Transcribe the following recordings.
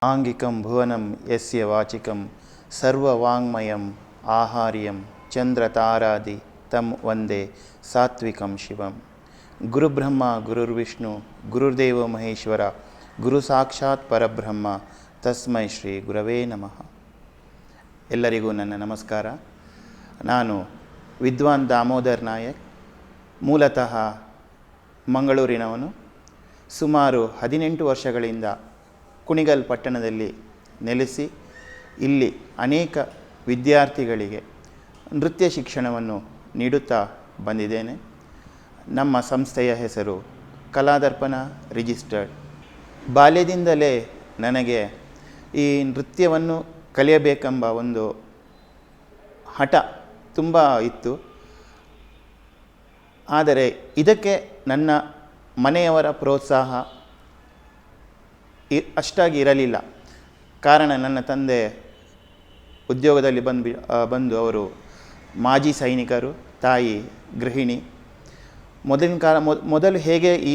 ಆಂಗಿಕಂ ಭುವನಂ ಯಸ್ಯ ವಾಚಿಕಂ ಸರ್ವವಾಂಗ್ಮಯಂ ಆಹಾರ್ಯಂ ಚಂದ್ರತಾರಾದಿ ತಂ ವಂದೇ ಸಾತ್ವಿಕಂ ಶಿವಂ. ಗುರುಬ್ರಹ್ಮ ಗುರುರ್ವಿಷ್ಣು ಗುರುರ್ದೇವೋ ಮಹೇಶ್ವರ ಗುರು ಸಾಕ್ಷಾತ್ ಪರಬ್ರಹ್ಮ ತಸ್ಮೈ ಶ್ರೀ ಗುರವೇ ನಮಃ. ಎಲ್ಲರಿಗೂ ನನ್ನ ನಮಸ್ಕಾರ. ನಾನು ವಿದ್ವಾನ್ ದಾಮೋದರ್ ನಾಯಕ್, ಮೂಲತಃ ಮಂಗಳೂರಿನವನು. ಸುಮಾರು 18 ವರ್ಷಗಳಿಂದ ಕುಣಿಗಲ್ ಪಟ್ಟಣದಲ್ಲಿ ನೆಲೆಸಿ ಇಲ್ಲಿ ಅನೇಕ ವಿದ್ಯಾರ್ಥಿಗಳಿಗೆ ನೃತ್ಯ ಶಿಕ್ಷಣವನ್ನು ನೀಡುತ್ತಾ ಬಂದಿದ್ದೇನೆ. ನಮ್ಮ ಸಂಸ್ಥೆಯ ಹೆಸರು ಕಲಾದರ್ಪಣ ರಿಜಿಸ್ಟರ್ಡ್. ಬಾಲ್ಯದಿಂದಲೇ ನನಗೆ ಈ ನೃತ್ಯವನ್ನು ಕಲಿಯಬೇಕೆಂಬ ಒಂದು ಹಠ ತುಂಬ ಇತ್ತು. ಆದರೆ ಇದಕ್ಕೆ ನನ್ನ ಮನೆಯವರ ಪ್ರೋತ್ಸಾಹ ಅಷ್ಟಾಗಿ ಇರಲಿಲ್ಲ. ಕಾರಣ ನನ್ನ ತಂದೆ ಉದ್ಯೋಗದಲ್ಲಿ ಬಂದು ಅವರು ಮಾಜಿ ಸೈನಿಕರು, ತಾಯಿ ಗೃಹಿಣಿ. ಮೊದಲು ಹೇಗೆ ಈ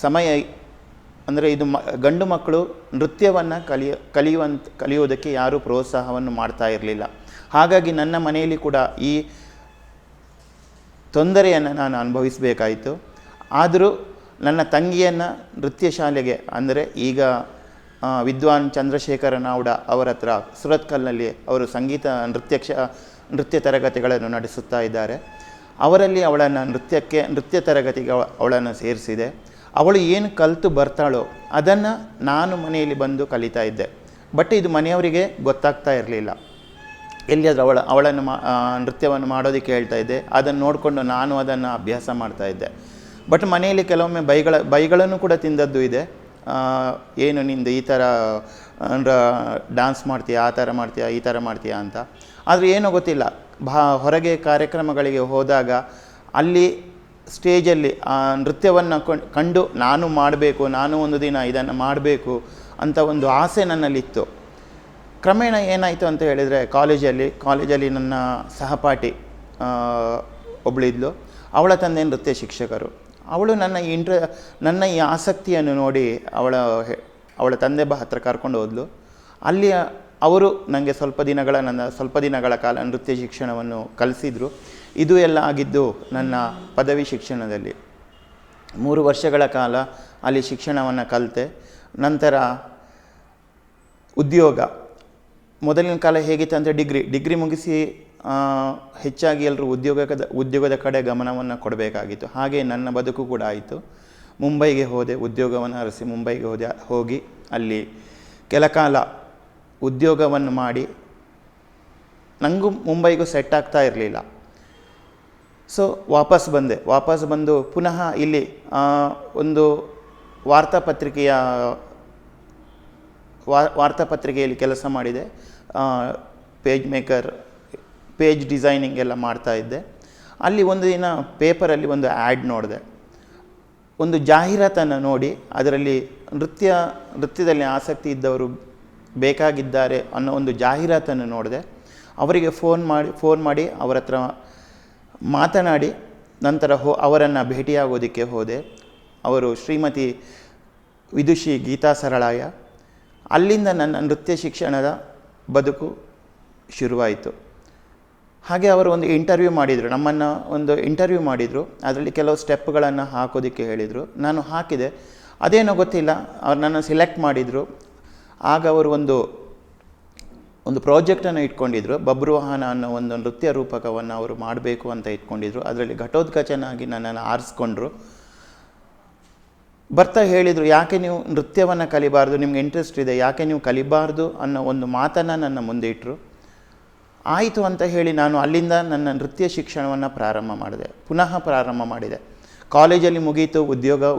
ಸಮಯ ಅಂದರೆ ಇದು ಗಂಡು ಮಕ್ಕಳು ನೃತ್ಯವನ್ನು ಕಲಿಯುವುದಕ್ಕೆ ಯಾರೂ ಪ್ರೋತ್ಸಾಹವನ್ನು ಮಾಡ್ತಾ ಇರಲಿಲ್ಲ. ಹಾಗಾಗಿ ನನ್ನ ಮನೆಯಲ್ಲಿ ಕೂಡ ಈ ತೊಂದರೆಯನ್ನು ನಾನು ಅನುಭವಿಸಬೇಕಾಯಿತು. ಆದರೂ ನನ್ನ ತಂಗಿಯನ್ನು ನೃತ್ಯ ಶಾಲೆಗೆ, ಅಂದರೆ ಈಗ ವಿದ್ವಾನ್ ಚಂದ್ರಶೇಖರ ನಾವ್ಡ ಅವರ ಹತ್ರ ಸುರತ್ಕಲ್ನಲ್ಲಿ ಅವರು ಸಂಗೀತ ನೃತ್ಯ ತರಗತಿಗಳನ್ನು ನಡೆಸುತ್ತಾ ಇದ್ದಾರೆ. ಅವರಲ್ಲಿ ಅವಳನ್ನು ನೃತ್ಯ ತರಗತಿಗೆ ಅವಳನ್ನು ಸೇರಿಸಿದೆ. ಅವಳು ಏನು ಕಲಿತು ಬರ್ತಾಳೋ ಅದನ್ನು ನಾನು ಮನೆಯಲ್ಲಿ ಬಂದು ಕಲಿತಾ ಇದ್ದೆ. ಬಟ್ ಇದು ಮನೆಯವರಿಗೆ ಗೊತ್ತಾಗ್ತಾ ಇರಲಿಲ್ಲ. ಎಲ್ಲಿಯಾದರೂ ಅವಳನ್ನು ನೃತ್ಯವನ್ನು ಮಾಡೋದಕ್ಕೆ ಹೇಳ್ತಾ ಇದ್ದೆ. ಅದನ್ನು ನೋಡಿಕೊಂಡು ನಾನು ಅದನ್ನು ಅಭ್ಯಾಸ ಮಾಡ್ತಾ ಇದ್ದೆ. ಬಟ್ ಮನೆಯಲ್ಲಿ ಕೆಲವೊಮ್ಮೆ ಬೈಗಳನ್ನು ಕೂಡ ತಿಂದದ್ದು ಇದೆ. ಏನು ನಿಂದು ಈ ಥರ ಡ್ಯಾನ್ಸ್ ಮಾಡ್ತೀಯಾ, ಆ ಥರ ಮಾಡ್ತೀಯಾ, ಈ ಥರ ಮಾಡ್ತೀಯಾ ಅಂತ. ಆದರೆ ಏನೋ ಗೊತ್ತಿಲ್ಲ, ಹೊರಗೆ ಕಾರ್ಯಕ್ರಮಗಳಿಗೆ ಹೋದಾಗ ಅಲ್ಲಿ ಸ್ಟೇಜಲ್ಲಿ ಆ ನೃತ್ಯವನ್ನು ಕಂಡು ನಾನು ಮಾಡಬೇಕು, ನಾನು ಒಂದು ದಿನ ಇದನ್ನು ಮಾಡಬೇಕು ಅಂತ ಒಂದು ಆಸೆ ನನ್ನಲ್ಲಿತ್ತು. ಕ್ರಮೇಣ ಏನಾಯಿತು ಅಂತ ಹೇಳಿದರೆ, ಕಾಲೇಜಲ್ಲಿ ನನ್ನ ಸಹಪಾಠಿ ಒಬ್ಬಳಿದ್ಲು. ಅವಳ ತಂದೆ ನೃತ್ಯ ಶಿಕ್ಷಕರು. ಅವಳು ನನ್ನ ಈ ಆಸಕ್ತಿಯನ್ನು ನೋಡಿ ಅವಳ ತಂದೆ ಹತ್ರ ಕರ್ಕೊಂಡು ಹೋದ್ಲು. ಅಲ್ಲಿ ಅವರು ನನಗೆ ಸ್ವಲ್ಪ ದಿನಗಳ ಕಾಲ ನೃತ್ಯ ಶಿಕ್ಷಣವನ್ನು ಕಲಿಸಿದರು. ಇದು ಎಲ್ಲ ಆಗಿದ್ದು ನನ್ನ ಪದವಿ ಶಿಕ್ಷಣದಲ್ಲಿ. 3 ವರ್ಷಗಳ ಕಾಲ ಅಲ್ಲಿ ಶಿಕ್ಷಣವನ್ನು ಕಲಿತೆ. ನಂತರ ಉದ್ಯೋಗ. ಮೊದಲಿನ ಕಾಲ ಹೇಗಿತ್ತು ಅಂದರೆ ಡಿಗ್ರಿ ಮುಗಿಸಿ ಹೆಚ್ಚಾಗಿ ಎಲ್ಲರೂ ಉದ್ಯೋಗದ ಕಡೆ ಗಮನವನ್ನು ಕೊಡಬೇಕಾಗಿತ್ತು. ಹಾಗೆ ನನ್ನ ಬದುಕು ಕೂಡ ಆಯಿತು. ಮುಂಬೈಗೆ ಹೋದೆ, ಉದ್ಯೋಗವನ್ನು ಅರಸಿ ಮುಂಬೈಗೆ ಹೋಗಿ ಅಲ್ಲಿ ಕೆಲ ಕಾಲ ಉದ್ಯೋಗವನ್ನು ಮಾಡಿ ನನಗೂ ಮುಂಬೈಗೂ ಸೆಟ್ ಆಗ್ತಾ ಇರಲಿಲ್ಲ. ಸೊ ವಾಪಸ್ ಬಂದು ಪುನಃ ಇಲ್ಲಿ ಒಂದು ವಾರ್ತಾಪತ್ರಿಕೆಯಲ್ಲಿ ಕೆಲಸ ಮಾಡಿದೆ. ಪೇಜ್ ಡಿಸೈನಿಂಗ್ ಎಲ್ಲ ಮಾಡ್ತಾ ಇದ್ದೆ. ಅಲ್ಲಿ ಒಂದು ದಿನ ಪೇಪರಲ್ಲಿ ಒಂದು ಆ್ಯಡ್ ನೋಡಿದೆ. ಒಂದು ಜಾಹೀರಾತನ್ನು ನೋಡಿ ಅದರಲ್ಲಿ ನೃತ್ಯದಲ್ಲಿ ಆಸಕ್ತಿ ಇದ್ದವರು ಬೇಕಾಗಿದ್ದಾರೆ ಅನ್ನೋ ಒಂದು ಜಾಹೀರಾತನ್ನು ನೋಡಿದೆ. ಅವರಿಗೆ ಫೋನ್ ಮಾಡಿ ಅವರ ಹತ್ರ ಮಾತನಾಡಿ ನಂತರ ಅವರನ್ನು ಭೇಟಿಯಾಗೋದಕ್ಕೆ ಹೋದೆ. ಅವರು ಶ್ರೀಮತಿ ವಿದುಷಿ ಗೀತಾ ಸರಳಾಯ. ಅಲ್ಲಿಂದ ನನ್ನ ನೃತ್ಯ ಶಿಕ್ಷಣದ ಬದುಕು ಶುರುವಾಯಿತು. ಹಾಗೆ ಅವರು ಒಂದು ನಮ್ಮನ್ನು ಒಂದು ಇಂಟರ್ವ್ಯೂ ಮಾಡಿದರು. ಅದರಲ್ಲಿ ಕೆಲವು ಸ್ಟೆಪ್ಗಳನ್ನು ಹಾಕೋದಕ್ಕೆ ಹೇಳಿದರು. ನಾನು ಹಾಕಿದೆ. ಅದೇನೋ ಗೊತ್ತಿಲ್ಲ, ಅವ್ರು ನನ್ನ ಸಿಲೆಕ್ಟ್ ಮಾಡಿದರು. ಆಗ ಅವರು ಒಂದು ಪ್ರಾಜೆಕ್ಟನ್ನು ಇಟ್ಕೊಂಡಿದ್ರು. ಬಬ್ರುವಾಹನ ಅನ್ನೋ ಒಂದು ನೃತ್ಯ ರೂಪಕವನ್ನು ಅವರು ಮಾಡಬೇಕು ಅಂತ ಇಟ್ಕೊಂಡಿದ್ರು. ಅದರಲ್ಲಿ ಘಟೋತ್ಕಚನಾಗಿ ನನ್ನನ್ನು ಆರಿಸ್ಕೊಂಡ್ರು. ಬರ್ತಾ ಹೇಳಿದರು, ಯಾಕೆ ನೀವು ನೃತ್ಯವನ್ನು ಕಲಿಬಾರ್ದು, ನಿಮ್ಗೆ ಇಂಟ್ರೆಸ್ಟ್ ಇದೆ, ಯಾಕೆ ನೀವು ಕಲಿಬಾರ್ದು ಅನ್ನೋ ಒಂದು ಮಾತನ್ನು ನನ್ನ ಮುಂದೆ ಇಟ್ಟರು. ಆಯಿತು ಅಂತ ಹೇಳಿ ನಾನು ಅಲ್ಲಿಂದ ನನ್ನ ನೃತ್ಯ ಶಿಕ್ಷಣವನ್ನು ಪುನಃ ಪ್ರಾರಂಭ ಮಾಡಿದೆ. ಕಾಲೇಜಲ್ಲಿ ಮುಗೀತು,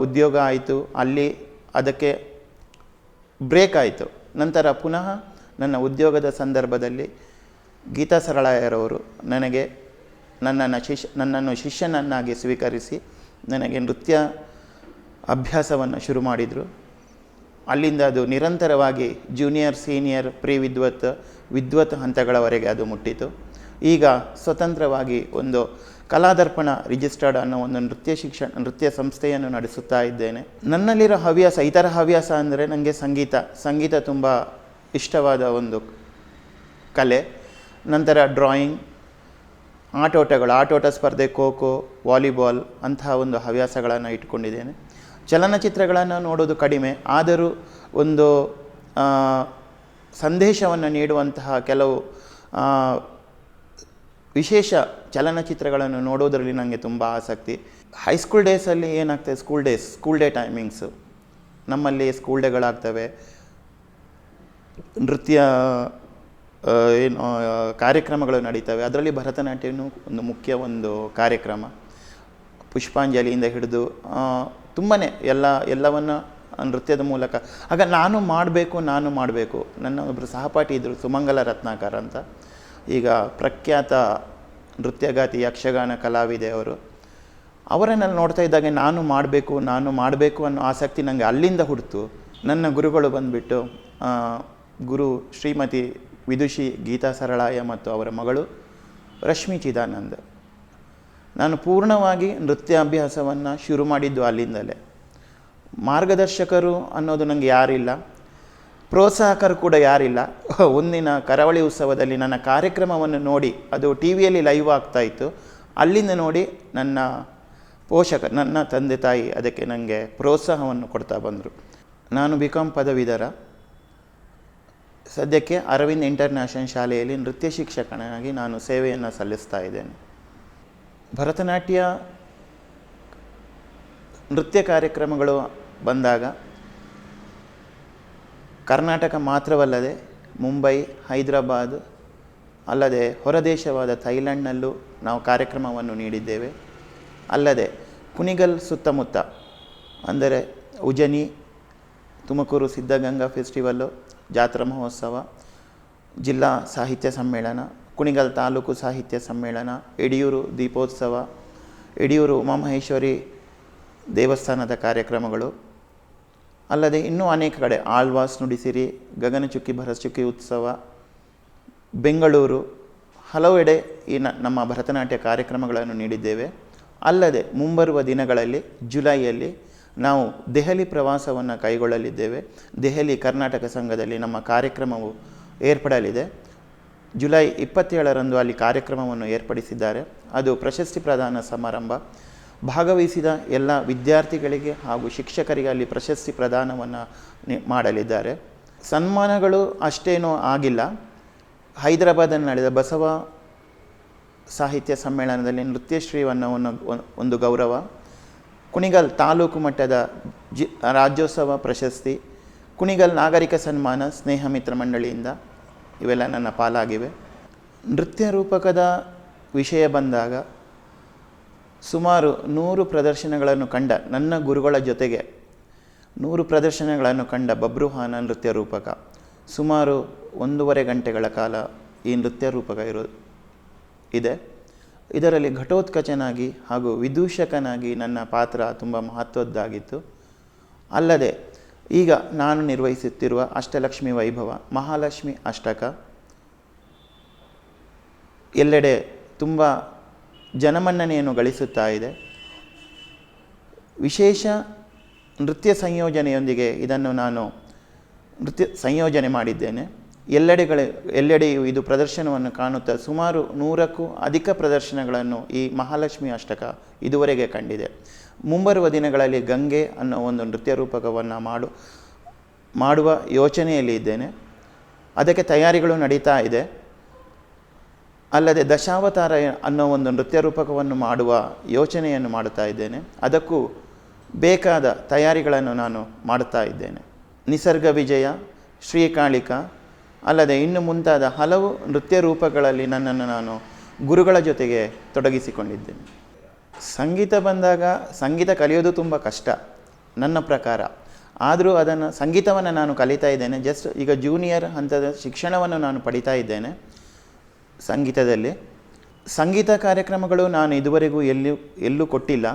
ಉದ್ಯೋಗ ಆಯಿತು. ಅಲ್ಲಿ ಅದಕ್ಕೆ ಬ್ರೇಕ್ ಆಯಿತು. ನಂತರ ಪುನಃ ನನ್ನ ಉದ್ಯೋಗದ ಸಂದರ್ಭದಲ್ಲಿ ಗೀತಾ ಸರಳಾಯರವರು ನನ್ನನ್ನು ಶಿಷ್ಯನನ್ನಾಗಿ ಸ್ವೀಕರಿಸಿ ನನಗೆ ನೃತ್ಯ ಅಭ್ಯಾಸವನ್ನು ಶುರು ಮಾಡಿದರು. ಅಲ್ಲಿಂದ ಅದು ನಿರಂತರವಾಗಿ ಜೂನಿಯರ್, ಸೀನಿಯರ್, ವಿದ್ವತ್ ಹಂತಗಳವರೆಗೆ ಅದು ಮುಟ್ಟಿತು. ಈಗ ಸ್ವತಂತ್ರವಾಗಿ ಒಂದು ಕಲಾದರ್ಪಣ ರಿಜಿಸ್ಟರ್ಡ್ ಅನ್ನೋ ಒಂದು ನೃತ್ಯ ಸಂಸ್ಥೆಯನ್ನು ನಡೆಸುತ್ತಾ ಇದ್ದೇನೆ. ನನ್ನಲ್ಲಿರೋ ಹವ್ಯಾಸ, ಇತರ ಹವ್ಯಾಸ ಅಂದರೆ ನನಗೆ ಸಂಗೀತ ತುಂಬ ಇಷ್ಟವಾದ ಒಂದು ಕಲೆ. ನಂತರ ಡ್ರಾಯಿಂಗ್, ಆಟೋಟ ಸ್ಪರ್ಧೆ, ಖೋ ಖೋ, ವಾಲಿಬಾಲ್ ಅಂತಹ ಒಂದು ಹವ್ಯಾಸಗಳನ್ನು ಇಟ್ಕೊಂಡಿದ್ದೇನೆ. ಚಲನಚಿತ್ರಗಳನ್ನು ನೋಡೋದು ಕಡಿಮೆ, ಆದರೂ ಒಂದು ಸಂದೇಶವನ್ನು ನೀಡುವಂತಹ ಕೆಲವು ವಿಶೇಷ ಚಲನಚಿತ್ರಗಳನ್ನು ನೋಡೋದರಲ್ಲಿ ನನಗೆ ತುಂಬ ಆಸಕ್ತಿ. ಹೈಸ್ಕೂಲ್ ಡೇಸಲ್ಲಿ ಏನಾಗ್ತದೆ, ಸ್ಕೂಲ್ ಡೇ ಟೈಮಿಂಗ್ಸು, ನಮ್ಮಲ್ಲಿ ಸ್ಕೂಲ್ ಡೇಗಳಾಗ್ತವೆ, ನೃತ್ಯ ಕಾರ್ಯಕ್ರಮಗಳು ನಡೀತವೆ. ಅದರಲ್ಲಿ ಭರತನಾಟ್ಯನೂ ಒಂದು ಮುಖ್ಯ ಒಂದು ಕಾರ್ಯಕ್ರಮ. ಪುಷ್ಪಾಂಜಲಿಯಿಂದ ಹಿಡಿದು ತುಂಬಾ ಎಲ್ಲವನ್ನು ನೃತ್ಯದ ಮೂಲಕ. ಆಗ ನಾನು ಮಾಡಬೇಕು. ನನ್ನ ಒಬ್ಬರು ಸಹಪಾಠಿ ಇದ್ದರು, ಸುಮಂಗಲ ರತ್ನಾಕರ್ ಅಂತ, ಈಗ ಪ್ರಖ್ಯಾತ ನೃತ್ಯಗಾತಿ, ಯಕ್ಷಗಾನ ಕಲಾವಿದೆ ಅವರು. ಅವರನ್ನೆಲ್ಲ ನೋಡ್ತಾ ಇದ್ದಾಗ ನಾನು ಮಾಡಬೇಕು ಅನ್ನೋ ಆಸಕ್ತಿ ನನಗೆ ಅಲ್ಲಿಂದ ಹುಡ್ತು. ನನ್ನ ಗುರುಗಳು ಬಂದುಬಿಟ್ಟು ಗುರು ಶ್ರೀಮತಿ ವಿದುಷಿ ಗೀತಾ ಸರಳಾಯ ಮತ್ತು ಅವರ ಮಗಳು ರಶ್ಮಿ ಚಿದಾನಂದ್. ನಾನು ಪೂರ್ಣವಾಗಿ ನೃತ್ಯಾಭ್ಯಾಸವನ್ನು ಶುರು ಮಾಡಿದ್ದು ಅಲ್ಲಿಂದಲೇ. ಮಾರ್ಗದರ್ಶಕರು ಅನ್ನೋದು ನನಗೆ ಯಾರಿಲ್ಲ, ಪ್ರೋತ್ಸಾಹಕರು ಕೂಡ ಯಾರಿಲ್ಲ. ಒಂದಿನ ಕರಾವಳಿ ಉತ್ಸವದಲ್ಲಿ ನನ್ನ ಕಾರ್ಯಕ್ರಮವನ್ನು ನೋಡಿ, ಅದು ಟಿ ವಿಯಲ್ಲಿ ಲೈವ್ ಆಗ್ತಾಯಿತ್ತು, ಅಲ್ಲಿಂದ ನೋಡಿ ನನ್ನ ನನ್ನ ತಂದೆ ತಾಯಿ ಅದಕ್ಕೆ ನನಗೆ ಪ್ರೋತ್ಸಾಹವನ್ನು ಕೊಡ್ತಾ ಬಂದರು. ನಾನು BCom ಪದವೀಧರ. ಸದ್ಯಕ್ಕೆ ಅರವಿಂದ್ ಇಂಟರ್ನ್ಯಾಷನಲ್ ಶಾಲೆಯಲ್ಲಿ ನೃತ್ಯ ಶಿಕ್ಷಕನಾಗಿ ನಾನು ಸೇವೆಯನ್ನು ಸಲ್ಲಿಸ್ತಾ ಇದ್ದೇನೆ. ಭರತನಾಟ್ಯ ನೃತ್ಯ ಕಾರ್ಯಕ್ರಮಗಳು ಬಂದಾಗ ಕರ್ನಾಟಕ ಮಾತ್ರವಲ್ಲದೆ ಮುಂಬೈ, ಹೈದರಾಬಾದ್, ಅಲ್ಲದೆ ಹೊರದೇಶವಾದ ಥೈಲ್ಯಾಂಡ್ನಲ್ಲೂ ನಾವು ಕಾರ್ಯಕ್ರಮವನ್ನು ನೀಡಿದ್ದೇವೆ. ಅಲ್ಲದೆ ಕುಣಿಗಲ್ ಸುತ್ತಮುತ್ತ, ಅಂದರೆ ಉಜನಿ, ತುಮಕೂರು ಸಿದ್ಧಗಂಗಾ ಫೆಸ್ಟಿವಲ್ಲು, ಜಾತ್ರಾ ಮಹೋತ್ಸವ, ಜಿಲ್ಲಾ ಸಾಹಿತ್ಯ ಸಮ್ಮೇಳನ, ಕುಣಿಗಲ್ ತಾಲೂಕು ಸಾಹಿತ್ಯ ಸಮ್ಮೇಳನ, ಯಡಿಯೂರು ದೀಪೋತ್ಸವ, ಯಡಿಯೂರು ಉಮಾಮಹೇಶ್ವರಿ ದೇವಸ್ಥಾನದ ಕಾರ್ಯಕ್ರಮಗಳು, ಅಲ್ಲದೆ ಇನ್ನೂ ಅನೇಕ ಕಡೆ ಆಳ್ವಾಸ್ ನುಡಿಸಿರಿ, ಗಗನಚುಕ್ಕಿ ಭರಚುಕ್ಕಿ ಉತ್ಸವ, ಬೆಂಗಳೂರು, ಹಲವೆಡೆ ಈ ನಮ್ಮ ಭರತನಾಟ್ಯ ಕಾರ್ಯಕ್ರಮಗಳನ್ನು ನೀಡಿದ್ದೇವೆ. ಅಲ್ಲದೆ ಮುಂಬರುವ ದಿನಗಳಲ್ಲಿ ಜುಲೈಯಲ್ಲಿ ನಾವು ದೆಹಲಿ ಪ್ರವಾಸವನ್ನು ಕೈಗೊಳ್ಳಲಿದ್ದೇವೆ. ದೆಹಲಿ ಕರ್ನಾಟಕ ಸಂಘದಲ್ಲಿ ನಮ್ಮ ಕಾರ್ಯಕ್ರಮವು ಏರ್ಪಡಲಿದೆ. ಜುಲೈ 27ರಂದು ಅಲ್ಲಿ ಕಾರ್ಯಕ್ರಮವನ್ನು ಏರ್ಪಡಿಸಿದ್ದಾರೆ. ಅದು ಪ್ರಶಸ್ತಿ ಪ್ರದಾನ ಸಮಾರಂಭ. ಭಾಗವಹಿಸಿದ ಎಲ್ಲ ವಿದ್ಯಾರ್ಥಿಗಳಿಗೆ ಹಾಗೂ ಶಿಕ್ಷಕರಿಗೆ ಅಲ್ಲಿ ಪ್ರಶಸ್ತಿ ಪ್ರದಾನವನ್ನು ಮಾಡಲಿದ್ದಾರೆ. ಸನ್ಮಾನಗಳು ಅಷ್ಟೇನೂ ಆಗಿಲ್ಲ. ಹೈದರಾಬಾದಲ್ಲಿ ನಡೆದ ಬಸವ ಸಾಹಿತ್ಯ ಸಮ್ಮೇಳನದಲ್ಲಿ ನೃತ್ಯಶ್ರೀವನ್ನು ಒಂದು ಗೌರವ, ಕುಣಿಗಲ್ ತಾಲೂಕು ಮಟ್ಟದ ರಾಜ್ಯೋತ್ಸವ ಪ್ರಶಸ್ತಿ, ಕುಣಿಗಲ್ ನಾಗರಿಕ ಸನ್ಮಾನ ಸ್ನೇಹ ಮಿತ್ರ ಮಂಡಳಿಯಿಂದ, ಇವೆಲ್ಲ ನನ್ನ ಪಾಲಾಗಿವೆ. ನೃತ್ಯ ರೂಪಕದ ವಿಷಯ ಬಂದಾಗ ಸುಮಾರು 100 ಪ್ರದರ್ಶನಗಳನ್ನು ಕಂಡ ನನ್ನ ಗುರುಗಳ ಜೊತೆಗೆ 100 ಪ್ರದರ್ಶನಗಳನ್ನು ಕಂಡ ಬಬ್ರುವಾಹನ ನೃತ್ಯ ರೂಪಕ. ಸುಮಾರು 1.5 ಗಂಟೆಗಳ ಕಾಲ ಈ ನೃತ್ಯ ರೂಪಕ ಇದೆ. ಇದರಲ್ಲಿ ಘಟೋತ್ಕಚನಾಗಿ ಹಾಗೂ ವಿದೂಷಕನಾಗಿ ನನ್ನ ಪಾತ್ರ ತುಂಬ ಮಹತ್ವದ್ದಾಗಿತ್ತು. ಅಲ್ಲದೆ ಈಗ ನಾನು ನಿರ್ವಹಿಸುತ್ತಿರುವ ಅಷ್ಟಲಕ್ಷ್ಮಿ ವೈಭವ, ಮಹಾಲಕ್ಷ್ಮಿ ಅಷ್ಟಕ ಎಲ್ಲೆಡೆ ತುಂಬ ಜನಮನ್ನಣೆಯನ್ನು ಗಳಿಸುತ್ತಾ ಇದೆ. ವಿಶೇಷ ನೃತ್ಯ ಸಂಯೋಜನೆಯೊಂದಿಗೆ ಇದನ್ನು ನಾನು ಸಂಯೋಜನೆ ಮಾಡಿದ್ದೇನೆ. ಎಲ್ಲೆಡೆಯೂ ಇದು ಪ್ರದರ್ಶನವನ್ನು ಕಾಣುತ್ತಾ ಸುಮಾರು 100ಕ್ಕೂ ಅಧಿಕ ಪ್ರದರ್ಶನಗಳನ್ನು ಈ ಮಹಾಲಕ್ಷ್ಮಿ ಅಷ್ಟಕ ಇದುವರೆಗೆ ಕಂಡಿದೆ. ಮುಂಬರುವ ದಿನಗಳಲ್ಲಿ ಗಂಗೆ ಅನ್ನೋ ಒಂದು ನೃತ್ಯ ರೂಪಕವನ್ನು ಮಾಡುವ ಯೋಚನೆಯಲ್ಲಿ ಇದ್ದೇನೆ. ಅದಕ್ಕೆ ತಯಾರಿಗಳು ನಡೀತಾ ಇದೆ. ಅಲ್ಲದೆ ದಶಾವತಾರ ಅನ್ನೋ ಒಂದು ನೃತ್ಯ ರೂಪಕವನ್ನು ಮಾಡುವ ಯೋಚನೆಯನ್ನು ಮಾಡುತ್ತಾ ಇದ್ದೇನೆ. ಅದಕ್ಕೂ ಬೇಕಾದ ತಯಾರಿಗಳನ್ನು ನಾನು ಮಾಡುತ್ತಾ ಇದ್ದೇನೆ. ನಿಸರ್ಗ ವಿಜಯ, ಶ್ರೀಕಾಳಿಕ, ಅಲ್ಲದೆ ಇನ್ನು ಮುಂತಾದ ಹಲವು ನೃತ್ಯ ರೂಪಗಳಲ್ಲಿ ನನ್ನನ್ನು ನಾನು ಗುರುಗಳ ಜೊತೆಗೆ ತೊಡಗಿಸಿಕೊಂಡಿದ್ದೇನೆ. ಸಂಗೀತ ಬಂದಾಗ ಸಂಗೀತ ಕಲಿಯೋದು ತುಂಬ ಕಷ್ಟ ನನ್ನ ಪ್ರಕಾರ. ಆದರೂ ಸಂಗೀತವನ್ನು ನಾನು ಕಲಿತಾ ಇದ್ದೇನೆ. ಜಸ್ಟ್ ಈಗ ಜೂನಿಯರ್ ಹಂತದ ಶಿಕ್ಷಣವನ್ನು ನಾನು ಪಡಿತಾ ಇದ್ದೇನೆ ಸಂಗೀತದಲ್ಲಿ. ಸಂಗೀತ ಕಾರ್ಯಕ್ರಮಗಳು ನಾನು ಇದುವರೆಗೂ ಎಲ್ಲೂ ಕೊಟ್ಟಿಲ್ಲ.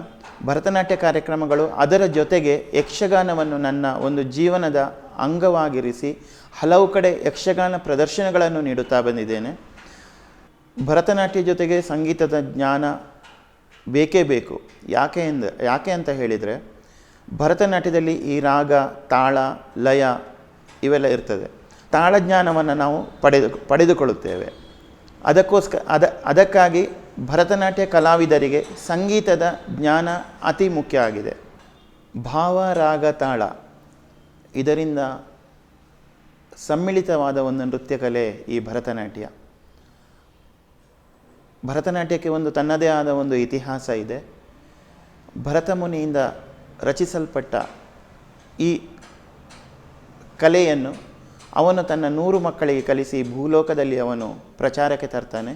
ಭರತನಾಟ್ಯ ಕಾರ್ಯಕ್ರಮಗಳು, ಅದರ ಜೊತೆಗೆ ಯಕ್ಷಗಾನವನ್ನು ನನ್ನ ಒಂದು ಜೀವನದ ಅಂಗವಾಗಿರಿಸಿ ಹಲವು ಕಡೆ ಯಕ್ಷಗಾನ ಪ್ರದರ್ಶನಗಳನ್ನು ನೀಡುತ್ತಾ ಬಂದಿದ್ದೇನೆ. ಭರತನಾಟ್ಯ ಜೊತೆಗೆ ಸಂಗೀತದ ಜ್ಞಾನ ಬೇಕೇ ಬೇಕು. ಯಾಕೆ ಅಂತ ಹೇಳಿದರೆ, ಭರತನಾಟ್ಯದಲ್ಲಿ ಈ ರಾಗ, ತಾಳ, ಲಯ ಇವೆಲ್ಲ ಇರ್ತದೆ. ತಾಳಜ್ಞಾನವನ್ನು ನಾವು ಪಡೆದುಕೊಳ್ಳುತ್ತೇವೆ. ಅದಕ್ಕಾಗಿ ಭರತನಾಟ್ಯ ಕಲಾವಿದರಿಗೆ ಸಂಗೀತದ ಜ್ಞಾನ ಅತಿ ಮುಖ್ಯ ಆಗಿದೆ. ಭಾವ, ರಾಗ, ತಾಳ ಇದರಿಂದ ಸಮ್ಮಿಳಿತವಾದ ಒಂದು ನೃತ್ಯ ಕಲೆ ಈ ಭರತನಾಟ್ಯ. ಭರತನಾಟ್ಯಕ್ಕೆ ಒಂದು ತನ್ನದೇ ಆದ ಒಂದು ಇತಿಹಾಸ ಇದೆ. ಭರತ ಮುನಿಯಿಂದ ರಚಿಸಲ್ಪಟ್ಟ ಈ ಕಲೆಯನ್ನು ಅವನು ತನ್ನ 100 ಮಕ್ಕಳಿಗೆ ಕಲಿಸಿ ಭೂಲೋಕದಲ್ಲಿ ಅವನು ಪ್ರಚಾರಕ್ಕೆ ತರ್ತಾನೆ.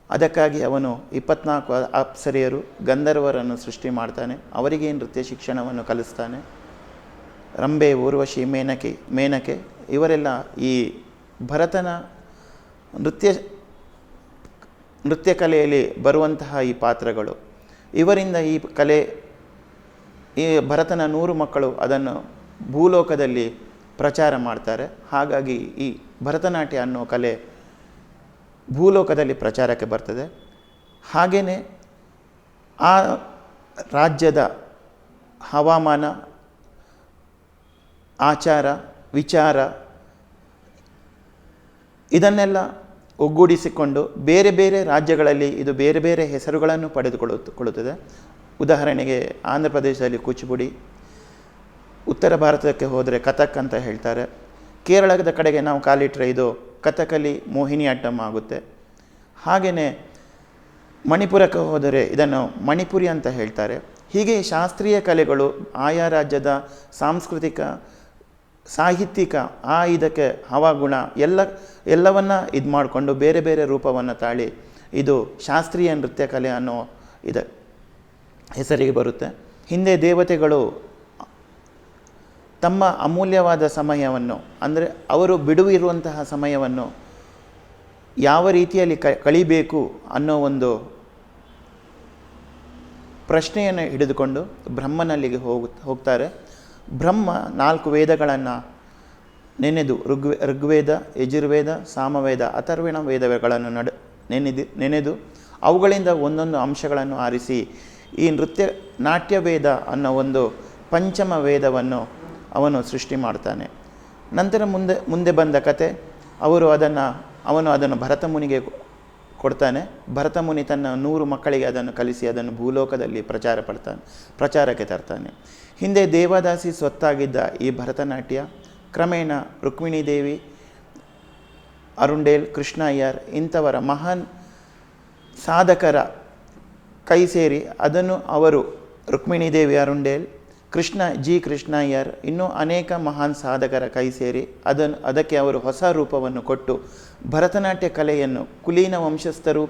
ಅದಕ್ಕಾಗಿ ಅವನು 24 ಅಪ್ಸರೆಯರು, ಗಂಧರ್ವರನ್ನು ಸೃಷ್ಟಿ ಮಾಡ್ತಾನೆ. ಅವರಿಗೆ ನೃತ್ಯ ಶಿಕ್ಷಣವನ್ನು ಕಲಿಸ್ತಾನೆ. ರಂಬೆ, ಊರ್ವಶಿ, ಮೇನಕೆ ಇವರೆಲ್ಲ ಈ ಭರತನ ನೃತ್ಯ ಕಲೆಯಲ್ಲಿ ಬರುವಂತಹ ಈ ಪಾತ್ರಗಳು. ಇವರಿಂದ ಈ ಕಲೆ, ಈ ಭರತನ 100 ಮಕ್ಕಳು ಅದನ್ನು ಭೂಲೋಕದಲ್ಲಿ ಪ್ರಚಾರ ಮಾಡ್ತಾರೆ. ಹಾಗಾಗಿ ಈ ಭರತನಾಟ್ಯ ಅನ್ನೋ ಕಲೆ ಭೂಲೋಕದಲ್ಲಿ ಪ್ರಚಾರಕ್ಕೆ ಬರ್ತದೆ. ಹಾಗೆಯೇ ಆ ರಾಜ್ಯದ ಹವಾಮಾನ, ಆಚಾರ, ವಿಚಾರ ಇದನ್ನೆಲ್ಲ ಒಗ್ಗೂಡಿಸಿಕೊಂಡು ಬೇರೆ ಬೇರೆ ರಾಜ್ಯಗಳಲ್ಲಿ ಇದು ಬೇರೆ ಬೇರೆ ಹೆಸರುಗಳನ್ನು ಪಡೆದುಕೊಳ್ಳುತ್ತದೆ. ಉದಾಹರಣೆಗೆ ಆಂಧ್ರ ಪ್ರದೇಶದಲ್ಲಿ ಕೂಚಿಪುಡಿ, ಉತ್ತರ ಭಾರತಕ್ಕೆ ಹೋದರೆ ಕಥಕ್ ಅಂತ ಹೇಳ್ತಾರೆ. ಕೇರಳದ ಕಡೆಗೆ ನಾವು ಕಾಲಿಟ್ಟರೆ ಇದು ಕಥಕಲಿ, ಮೋಹಿನಿ ಅಟ್ಟಂ ಆಗುತ್ತೆ. ಹಾಗೆಯೇ ಮಣಿಪುರಕ್ಕೆ ಹೋದರೆ ಇದನ್ನು ಮಣಿಪುರಿ ಅಂತ ಹೇಳ್ತಾರೆ. ಹೀಗೆ ಶಾಸ್ತ್ರೀಯ ಕಲೆಗಳು ಆಯಾ ರಾಜ್ಯದ ಸಾಂಸ್ಕೃತಿಕ, ಸಾಹಿತ್ಯಿಕ ಇದಕ್ಕೆ ಹವಾಗುಣ ಎಲ್ಲವನ್ನ ಇದು ಮಾಡಿಕೊಂಡು ಬೇರೆ ಬೇರೆ ರೂಪವನ್ನು ತಾಳಿ ಇದು ಶಾಸ್ತ್ರೀಯ ನೃತ್ಯ ಕಲೆ ಅನ್ನೋ ಹೆಸರಿಗೆ ಬರುತ್ತೆ. ಹಿಂದೆ ದೇವತೆಗಳು ತಮ್ಮ ಅಮೂಲ್ಯವಾದ ಸಮಯವನ್ನು, ಅಂದರೆ ಅವರು ಬಿಡುವಿರುವಂತಹ ಸಮಯವನ್ನು ಯಾವ ರೀತಿಯಲ್ಲಿ ಕಳಿಬೇಕು ಅನ್ನೋ ಒಂದು ಪ್ರಶ್ನೆಯನ್ನು ಹಿಡಿದುಕೊಂಡು ಬ್ರಹ್ಮನಲ್ಲಿಗೆ ಹೋಗ್ತಾರೆ. ಬ್ರಹ್ಮ 4 ವೇದಗಳನ್ನು ನೆನೆದು ಋಗ್ವೇದ, ಯಜುರ್ವೇದ, ಸಾಮವೇದ, ಅಥರ್ವಣ ವೇದಗಳನ್ನು ನೆನೆದು ಅವುಗಳಿಂದ ಒಂದೊಂದು ಅಂಶಗಳನ್ನು ಆರಿಸಿ ಈ ನಾಟ್ಯವೇದ ಅನ್ನೋ ಒಂದು ಪಂಚಮ ವೇದವನ್ನು ಅವನು ಸೃಷ್ಟಿ ಮಾಡ್ತಾನೆ. ನಂತರ ಮುಂದೆ ಬಂದ ಕತೆ, ಅವನು ಅದನ್ನು ಭರತ ಮುನಿಗೆ ಕೊಡ್ತಾನೆ. ಭರತ ಮುನಿ ತನ್ನ 100 ಮಕ್ಕಳಿಗೆ ಅದನ್ನು ಕಲಿಸಿ ಅದನ್ನು ಭೂಲೋಕದಲ್ಲಿ ಪ್ರಚಾರಕ್ಕೆ ತರ್ತಾನೆ. ಹಿಂದೆ ದೇವದಾಸಿ ಸ್ವತ್ತಾಗಿದ್ದ ಈ ಭರತನಾಟ್ಯ ಕ್ರಮೇಣ ರುಕ್ಮಿಣಿ ದೇವಿ, ಅರುಂಡೇಲ್, ಕೃಷ್ಣ ಅಯ್ಯರ್ ಇಂಥವರ ಮಹಾನ್ ಸಾಧಕರ ಕೈ ಸೇರಿ ಅದನ್ನು ಅವರು ರುಕ್ಮಿಣಿ ದೇವಿ, ಅರುಂಡೇಲ್, ಕೃಷ್ಣ ಅಯ್ಯರ್ ಇನ್ನೂ ಅನೇಕ ಮಹಾನ್ ಸಾಧಕರ ಕೈ ಸೇರಿ ಅದಕ್ಕೆ ಅವರು ಹೊಸ ರೂಪವನ್ನು ಕೊಟ್ಟು ಭರತನಾಟ್ಯ ಕಲೆಯನ್ನು ಕುಲೀನ ವಂಶಸ್ಥರು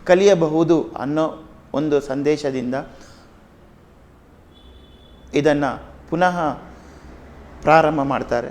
ಕಲಿಯಬಹುದು ಅನ್ನೋ ಒಂದು ಸಂದೇಶದಿಂದ ಇದನ್ನು ಪುನಃ ಪ್ರಾರಂಭ ಮಾಡ್ತಾರೆ.